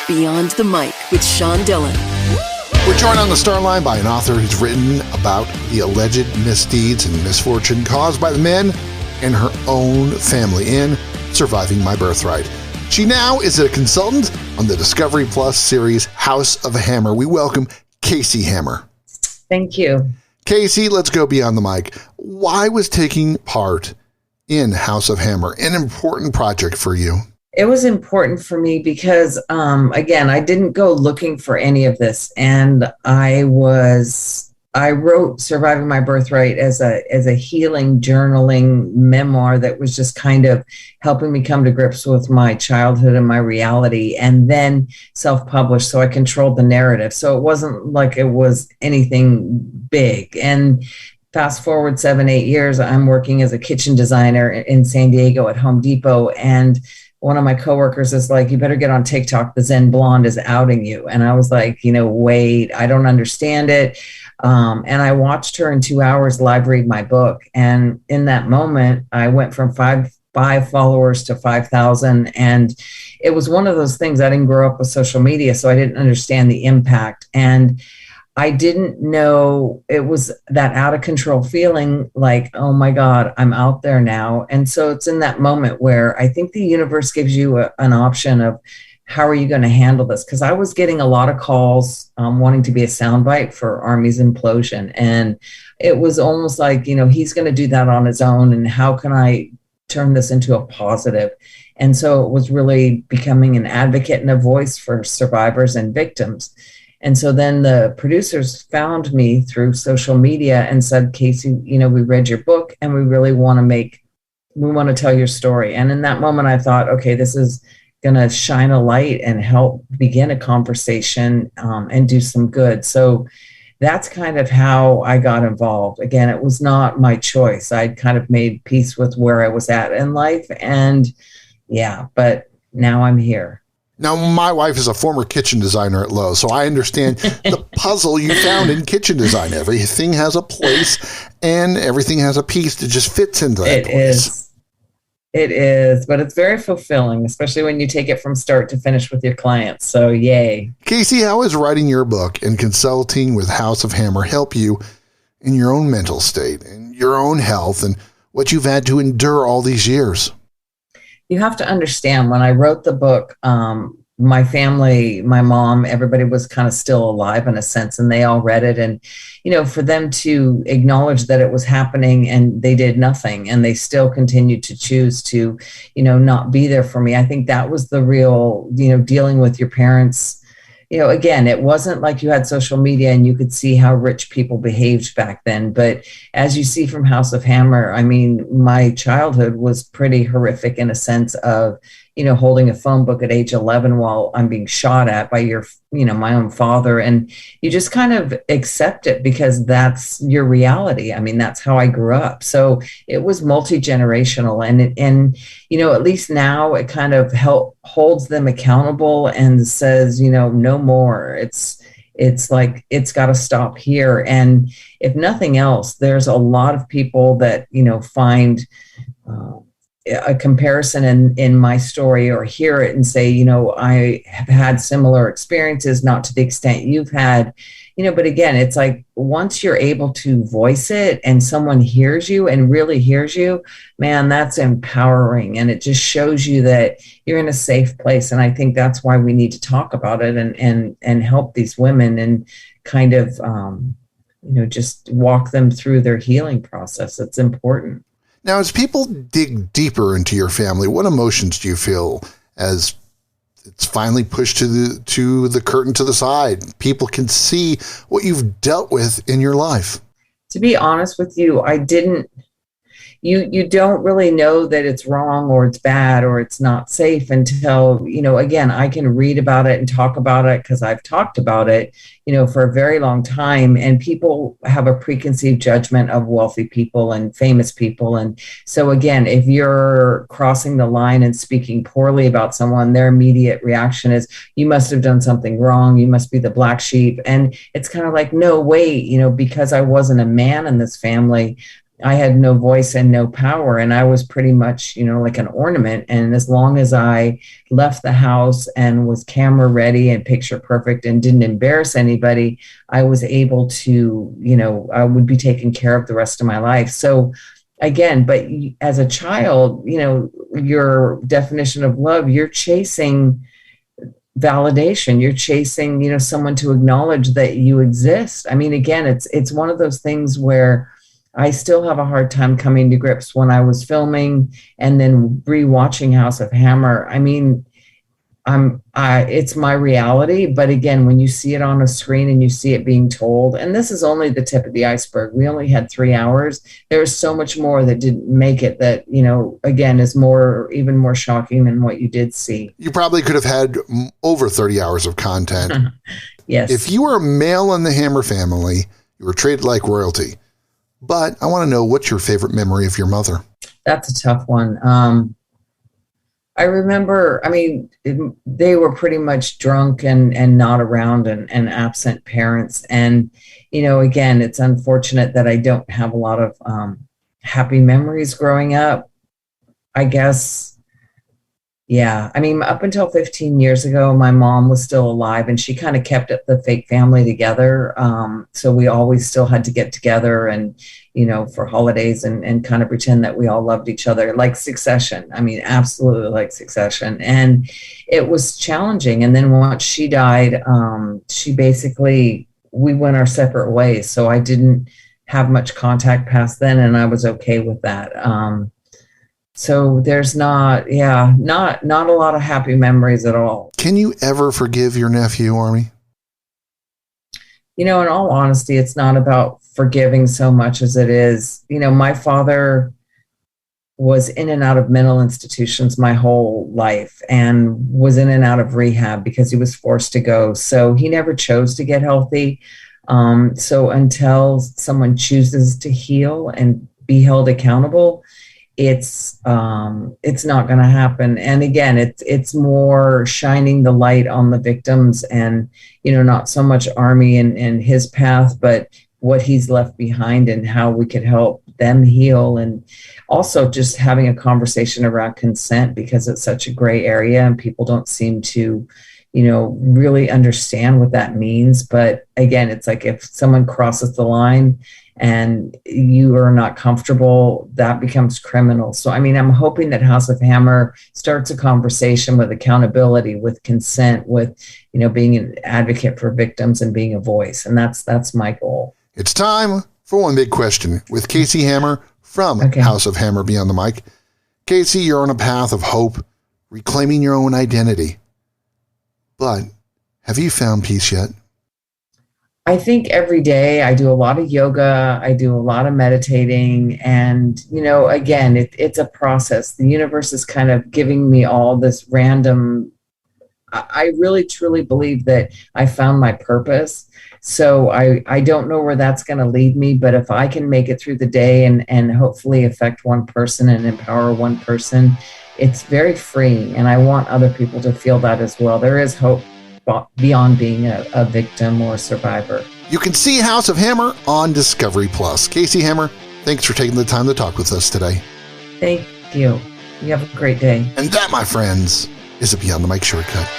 Beyond the Mic with Sean Dillon. We're joined on the star line by an author who's written about the alleged misdeeds and misfortune caused by the men in her own family in Surviving My Birthright. She now is a consultant on the Discovery Plus series House of Hammer. We welcome Casey Hammer. Thank you. Casey, let's go beyond the mic. Why was taking part in House of Hammer an important project for you? It was important for me because, again, I didn't go looking for any of this. And I wrote Surviving My Birthright as a healing, journaling memoir that was just kind of helping me come to grips with my childhood and my reality, and then self-published. So I controlled the narrative. So it wasn't like it was anything big. And fast forward 7-8 years, I'm working as a kitchen designer in San Diego at Home Depot. And one of my coworkers is like, you better get on TikTok. The Zen Blonde is outing you. And I was like, wait, I don't understand it. And I watched her in 2 hours live read my book. And in that moment, I went from five followers to 5,000. And it was one of those things. I didn't grow up with social media, so I didn't understand the impact. And I didn't know it was that out of control feeling like, oh my God, I'm out there now. And so it's in that moment where I think the universe gives you an option of how are you going to handle this? Because I was getting a lot of calls wanting to be a soundbite for Army's implosion. And it was almost like, he's going to do that on his own. And how can I turn this into a positive? And so it was really becoming an advocate and a voice for survivors and victims. And so then the producers found me through social media and said, Casey, we read your book and we really want to tell your story. And in that moment, I thought, okay, this is going to shine a light and help begin a conversation and do some good. So that's kind of how I got involved. Again, it was not my choice. I'd kind of made peace with where I was at in life. And but now I'm here. Now, my wife is a former kitchen designer at Lowe's, so I understand the puzzle you found in kitchen design. Everything has a place, and everything has a piece that just fits into that place. It is, but it's very fulfilling, especially when you take it from start to finish with your clients. So, yay. Casey, how has writing your book and consulting with House of Hammer help you in your own mental state and your own health and what you've had to endure all these years? You have to understand, when I wrote the book, my family, my mom, everybody was kind of still alive in a sense, and they all read it. And, for them to acknowledge that it was happening and they did nothing and they still continued to choose to, not be there for me. I think that was the real, dealing with your parents. Again, it wasn't like you had social media and you could see how rich people behaved back then. But as you see from House of Hammer, I mean, my childhood was pretty horrific in a sense of, holding a phone book at age 11 while I'm being shot at by my own father. And you just kind of accept it because that's your reality. I mean, that's how I grew up. So it was multi-generational. And at least now it kind of holds them accountable and says, no more. It's like, it's got to stop here. And if nothing else, there's a lot of people that, find a comparison in my story or hear it and say, I have had similar experiences, not to the extent you've had, but again, it's like once you're able to voice it and someone hears you and really hears you, man, that's empowering. And it just shows you that you're in a safe place. And I think that's why we need to talk about it and help these women and kind of, just walk them through their healing process. It's important. Now, as people dig deeper into your family, what emotions do you feel as it's finally pushed to the curtain to the side? People can see what you've dealt with in your life. To be honest with you, I didn't. You don't really know that it's wrong or it's bad or it's not safe until, again, I can read about it and talk about it because I've talked about it, for a very long time. And people have a preconceived judgment of wealthy people and famous people. And so, again, if you're crossing the line and speaking poorly about someone, their immediate reaction is, you must have done something wrong. You must be the black sheep. And it's kind of like, no, wait, because I wasn't a man in this family, I had no voice and no power, and I was pretty much, like an ornament. And as long as I left the house and was camera ready and picture perfect and didn't embarrass anybody, I was able to, I would be taken care of the rest of my life. So again, but as a child, your definition of love, you're chasing validation, you're chasing, someone to acknowledge that you exist. I mean, again, it's one of those things where I still have a hard time coming to grips when I was filming and then rewatching House of Hammer. I mean, it's my reality, but again, when you see it on a screen and you see it being told, and this is only the tip of the iceberg. We only had 3 hours. There's so much more that didn't make it that, again, is even more shocking than what you did see. You probably could have had over 30 hours of content. Yes. If you were a male in the Hammer family, you were treated like royalty. But I want to know, what's your favorite memory of your mother? That's a tough one. I remember, they were pretty much drunk and not around and absent parents. And, again, it's unfortunate that I don't have a lot of happy memories growing up, I guess. Yeah. Up until 15 years ago, my mom was still alive and she kind of kept the fake family together. So we always still had to get together and, for holidays and kind of pretend that we all loved each other, like Succession. Absolutely like Succession. And it was challenging. And then once she died, we went our separate ways. So I didn't have much contact past then, and I was okay with that. So there's not a lot of happy memories at all. Can you ever forgive your nephew, Army? In all honesty, it's not about forgiving so much as it is, my father was in and out of mental institutions my whole life and was in and out of rehab because he was forced to go. So he never chose to get healthy. So until someone chooses to heal and be held accountable, it's not going to happen. And again, it's more shining the light on the victims and, not so much Army and his path, but what he's left behind and how we could help them heal. And also just having a conversation around consent, because it's such a gray area and people don't seem to, really understand what that means. But again, it's like if someone crosses the line and you are not comfortable, that becomes criminal. So, I'm hoping that House of Hammer starts a conversation with accountability, with consent, with, being an advocate for victims and being a voice. And that's my goal. It's time for One Big Question with Casey Hammer from House of Hammer Beyond the Mic. Casey, you're on a path of hope, reclaiming your own identity. But have you found peace yet? I think every day I do a lot of yoga, I do a lot of meditating, and, again, it's a process. The universe is kind of giving me all this random, I really truly believe that I found my purpose. So I don't know where that's going to lead me, but if I can make it through the day and hopefully affect one person and empower one person, it's very freeing. And I want other people to feel that as well. There is hope beyond being a victim or a survivor. You can see House of Hammer on Discovery Plus. Casey Hammer, thanks for taking the time to talk with us today. Thank you. You have a great day. And that, my friends, is a Beyond the Mic shortcut.